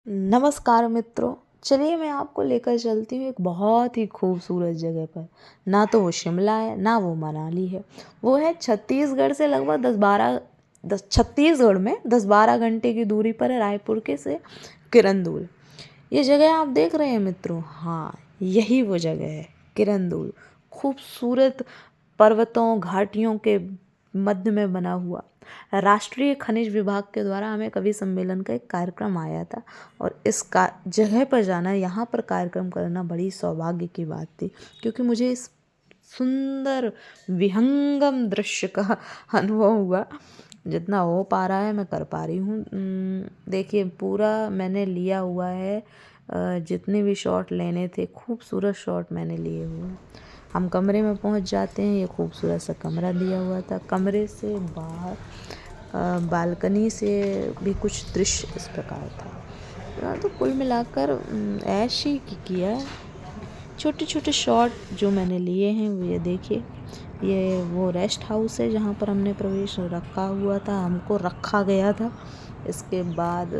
नमस्कार मित्रों। चलिए मैं आपको लेकर चलती हूँ एक बहुत ही खूबसूरत जगह पर। ना तो वो शिमला है ना वो मनाली है। वो है छत्तीसगढ़ से लगभग 10 छत्तीसगढ़ में 10-12 घंटे की दूरी पर है, रायपुर के से किरंदुल। ये जगह आप देख रहे हैं मित्रों, हाँ यही वो जगह है किरंदुल। खूबसूरत पर्वतों घाटियों के मध्य में बना हुआ राष्ट्रीय खनिज विभाग के द्वारा हमें कवि सम्मेलन का एक कार्यक्रम आया था और इस का जगह पर जाना, यहाँ पर कार्यक्रम करना बड़ी सौभाग्य की बात थी, क्योंकि मुझे इस सुंदर विहंगम दृश्य का अनुभव हुआ। जितना हो पा रहा है मैं कर पा रही हूँ। देखिए पूरा मैंने लिया हुआ है, जितने भी शॉट लेने थे खूबसूरत शॉट मैंने लिए हुए हैं। हम कमरे में पहुंच जाते हैं। ये खूबसूरत सा कमरा दिया हुआ था। कमरे से बाहर बालकनी से भी कुछ दृश्य इस प्रकार था। तो कुल मिलाकर ऐश ही किया है। छोटे छोटे शॉट जो मैंने लिए हैं वो ये देखिए। ये वो रेस्ट हाउस है जहाँ पर हमने प्रवेश रखा हुआ था, हमको रखा गया था। इसके बाद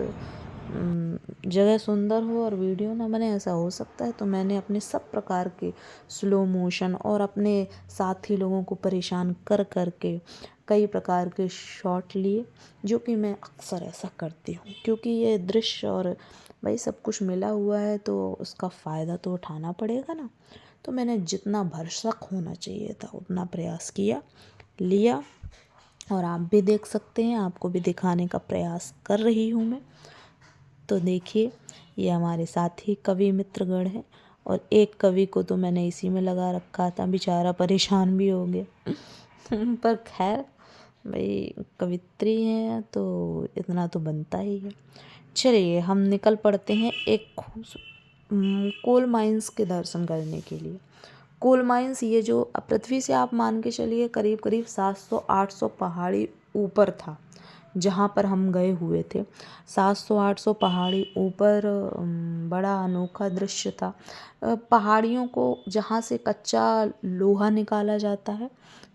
जगह सुंदर हो और वीडियो ना बने ऐसा हो सकता है, तो मैंने अपने सब प्रकार के स्लो मोशन और अपने साथी लोगों को परेशान कर कर के कई प्रकार के शॉट लिए, जो कि मैं अक्सर ऐसा करती हूँ क्योंकि ये दृश्य और भाई सब कुछ मिला हुआ है तो उसका फ़ायदा तो उठाना पड़ेगा ना। तो मैंने जितना भरसक होना चाहिए था उतना प्रयास लिया और आप भी देख सकते हैं, आपको भी दिखाने का प्रयास कर रही हूँ मैं। तो देखिए ये हमारे साथी कवि मित्रगण हैं और एक कवि को तो मैंने इसी में लगा रखा था, बेचारा परेशान भी हो गया पर खैर भाई कवित्री हैं तो इतना तो बनता ही है। चलिए हम निकल पड़ते हैं एक कोल माइंस के दर्शन करने के लिए। कोल माइंस ये जो पृथ्वी से आप मान के चलिए करीब करीब 700-800 पहाड़ी ऊपर था जहाँ पर हम गए हुए थे। 700-800 पहाड़ी ऊपर बड़ा अनोखा दृश्य था। पहाड़ियों को जहाँ से कच्चा लोहा निकाला जाता है,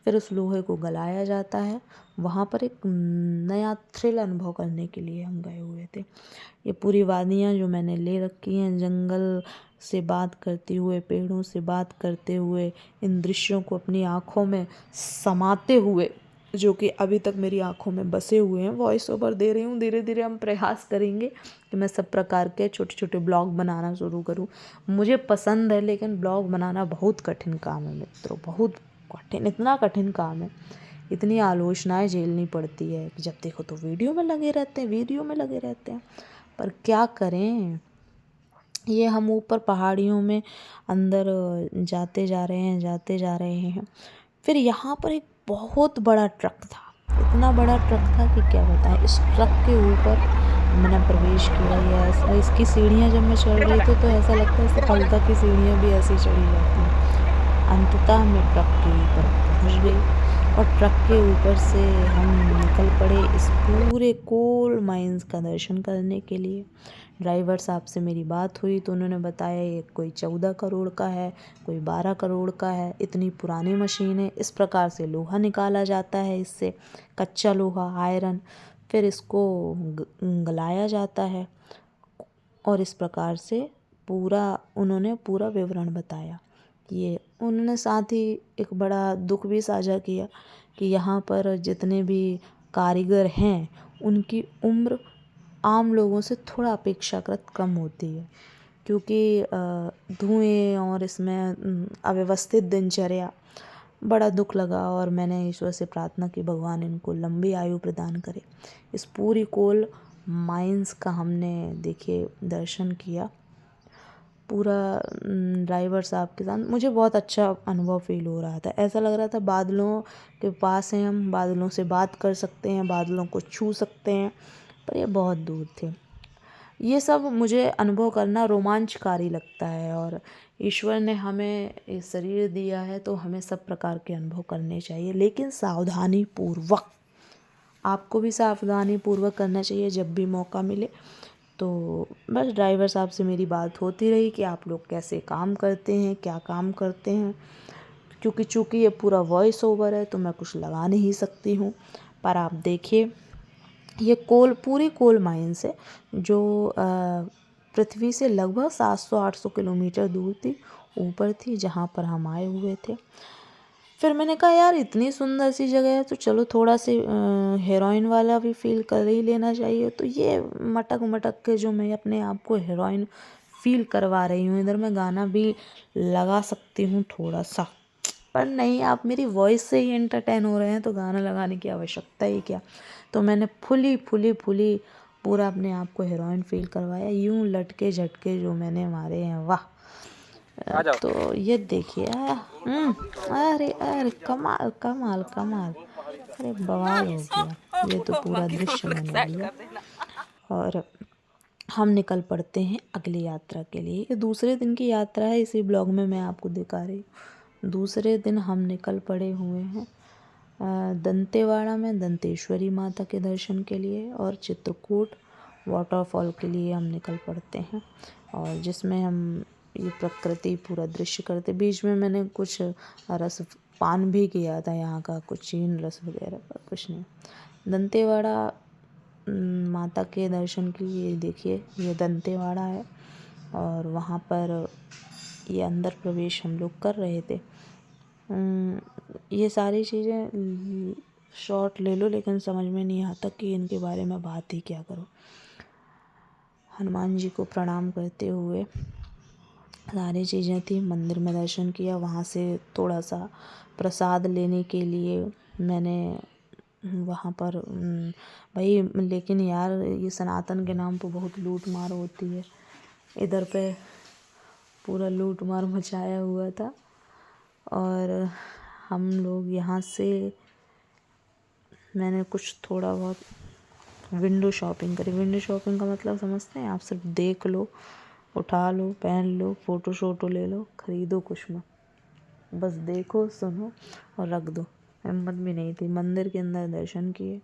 फिर उस लोहे को गलाया जाता है, वहाँ पर एक नया थ्रिल अनुभव करने के लिए हम गए हुए थे। ये पूरी वादियाँ जो मैंने ले रखी हैं, जंगल से बात करते हुए, पेड़ों से बात करते हुए, इन दृश्यों को अपनी आँखों में समाते हुए, जो कि अभी तक मेरी आँखों में बसे हुए हैं, वॉइस ओवर दे रही हूँ। धीरे धीरे हम प्रयास करेंगे कि मैं सब प्रकार के छोटे छोटे ब्लॉग बनाना शुरू करूँ। मुझे पसंद है लेकिन ब्लॉग बनाना बहुत कठिन काम है मित्रों, बहुत कठिन, इतना कठिन काम है, इतनी आलोचनाएं झेलनी पड़ती है कि जब देखो तो वीडियो में लगे रहते हैं। पर क्या करें, ये हम ऊपर पहाड़ियों में अंदर जाते जा रहे हैं। फिर यहाँ पर एक बहुत बड़ा ट्रक था, इतना बड़ा ट्रक था कि क्या बताएं। इस ट्रक के ऊपर मैंने प्रवेश किया, या इसकी सीढ़ियाँ जब मैं चढ़ रही थी तो ऐसा लगता है सफलता की सीढ़ियाँ भी ऐसी चढ़ी जाती हैं। अंततः मैं ट्रक के ऊपर पहुँच गई और ट्रक के ऊपर से हम निकल पड़े इस पूरे कोल माइंस का दर्शन करने के लिए। ड्राइवर साहब से मेरी बात हुई तो उन्होंने बताया ये कोई 14 करोड़ का है, कोई 12 करोड़ का है। इतनी पुरानी मशीन है, इस प्रकार से लोहा निकाला जाता है, इससे कच्चा लोहा आयरन, फिर इसको गलाया जाता है और इस प्रकार से उन्होंने पूरा विवरण बताया। ये उन्होंने साथ ही एक बड़ा दुख भी साझा किया कि यहाँ पर जितने भी कारीगर हैं उनकी उम्र आम लोगों से थोड़ा अपेक्षाकृत कम होती है, क्योंकि धुएं और इसमें अव्यवस्थित दिनचर्या, बड़ा दुख लगा। और मैंने ईश्वर से प्रार्थना की भगवान इनको लंबी आयु प्रदान करे। इस पूरी कोल माइंस का हमने देखिए दर्शन किया पूरा ड्राइवर साहब के साथ। मुझे बहुत अच्छा अनुभव फील हो रहा था, ऐसा लग रहा था बादलों के पास हैं हम, बादलों से बात कर सकते हैं, बादलों को छू सकते हैं, पर ये बहुत दूर थे। ये सब मुझे अनुभव करना रोमांचकारी लगता है और ईश्वर ने हमें ये शरीर दिया है तो हमें सब प्रकार के अनुभव करने चाहिए, लेकिन सावधानी पूर्वक। आपको भी सावधानी पूर्वक करना चाहिए जब भी मौका मिले। तो बस ड्राइवर साहब से मेरी बात होती रही कि आप लोग कैसे काम करते हैं, क्या काम करते हैं, क्योंकि चूँकि ये पूरा वॉइस ओवर है तो मैं कुछ लगा नहीं सकती हूँ। पर आप देखिए ये पूरी कोल माइंस है जो पृथ्वी से लगभग 700-800 किलोमीटर दूर थी, ऊपर थी, जहाँ पर हम आए हुए थे। फिर मैंने कहा यार इतनी सुंदर सी जगह है तो चलो थोड़ा सी हीरोइन वाला भी फील कर ही लेना चाहिए। तो ये मटक मटक के जो मैं अपने आप को हीरोइन फील करवा रही हूँ, इधर मैं गाना भी लगा सकती हूँ थोड़ा सा, पर नहीं, आप मेरी वॉइस से ही एंटरटेन हो रहे हैं तो गाना लगाने की आवश्यकता ही क्या। तो मैंने फुली फुली फुली पूरा अपने आप को हीरोइन फील करवाया, यूं लटके झटके जो मैंने मारे हैं, वाह। तो ये देखिए, अरे अरे कमाल कमाल कमाल, अरे बवाल हो गया। ये तो पूरा दृश्य मैंने लिया और हम निकल पड़ते हैं अगली यात्रा के लिए। ये दूसरे दिन की यात्रा है, इसी ब्लॉग में मैं आपको दिखा रही हूँ। दूसरे दिन हम निकल पड़े हुए हैं दंतेवाड़ा में दंतेश्वरी माता के दर्शन के लिए, और चित्रकूट वाटरफॉल के लिए हम निकल पड़ते हैं, और जिसमें हम ये प्रकृति पूरा दृश्य करते। बीच में मैंने कुछ रस पान भी किया था यहाँ का, कुछ चीन रस वगैरह, पर कुछ नहीं। दंतेवाड़ा माता के दर्शन के लिए देखिए, ये दंतेवाड़ा है और वहाँ पर ये अंदर प्रवेश हम लोग कर रहे थे। ये सारी चीज़ें शॉर्ट ले लो, लेकिन समझ में नहीं आता कि इनके बारे में बात ही क्या करूँ। हनुमान जी को प्रणाम करते हुए सारी चीज़ें थी, मंदिर में दर्शन किया, वहाँ से थोड़ा सा प्रसाद लेने के लिए मैंने वहाँ पर भाई, लेकिन यार ये सनातन के नाम पर बहुत लूट मार होती है, इधर पे पूरा लूट मार मचाया हुआ था। और हम लोग यहाँ से मैंने कुछ थोड़ा बहुत विंडो शॉपिंग करी। विंडो शॉपिंग का मतलब समझते हैं आप? सिर्फ देख लो, उठा लो, पहन लो, फ़ोटो शोटो ले लो, ख़रीदो कुछ मत, बस देखो सुनो और रख दो। हिम्मत भी नहीं थी, मंदिर के अंदर दर्शन किए।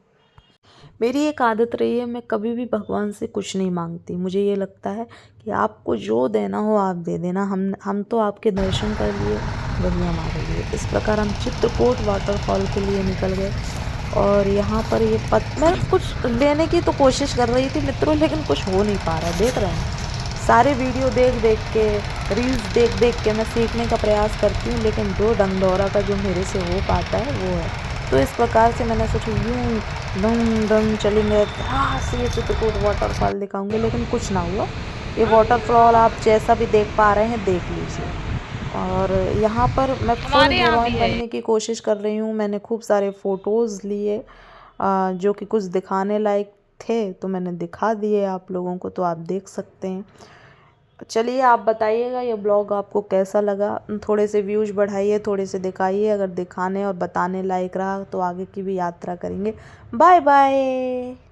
मेरी एक आदत रही है, मैं कभी भी भगवान से कुछ नहीं मांगती। मुझे ये लगता है कि आपको जो देना हो आप दे देना, हम तो आपके दर्शन कर लिए, वही हमारे लिए। इस प्रकार हम चित्रकूट वाटरफॉल के लिए निकल गए, और यहाँ पर ये मैं कुछ लेने की तो कोशिश कर रही थी मित्रों, लेकिन कुछ हो नहीं पा रहा। देख रहे हैं, सारे वीडियो देख देख के, रील्स देख देख के मैं सीखने का प्रयास करती हूँ, लेकिन जो ढंगधौरा का जो मेरे से हो पाता है वो है। तो इस प्रकार से मैंने सोचा यूँ दम दम चलेंगे, से ये चित्रकूट वाटरफॉल दिखाऊंगे, लेकिन कुछ ना हुआ। ये वाटरफॉल आप जैसा भी देख पा रहे हैं देख लीजिए। और यहाँ पर मैं फुल हीरोइन बनने की कोशिश कर रही हूँ। मैंने खूब सारे फ़ोटोज़ लिए जो कि कुछ दिखाने लायक थे, तो मैंने दिखा दिए आप लोगों को, तो आप देख सकते हैं। चलिए आप बताइएगा ये ब्लॉग आपको कैसा लगा। थोड़े से व्यूज़ बढ़ाइए, थोड़े से दिखाइए, अगर दिखाने और बताने लायक रहा तो आगे की भी यात्रा करेंगे। Bye bye.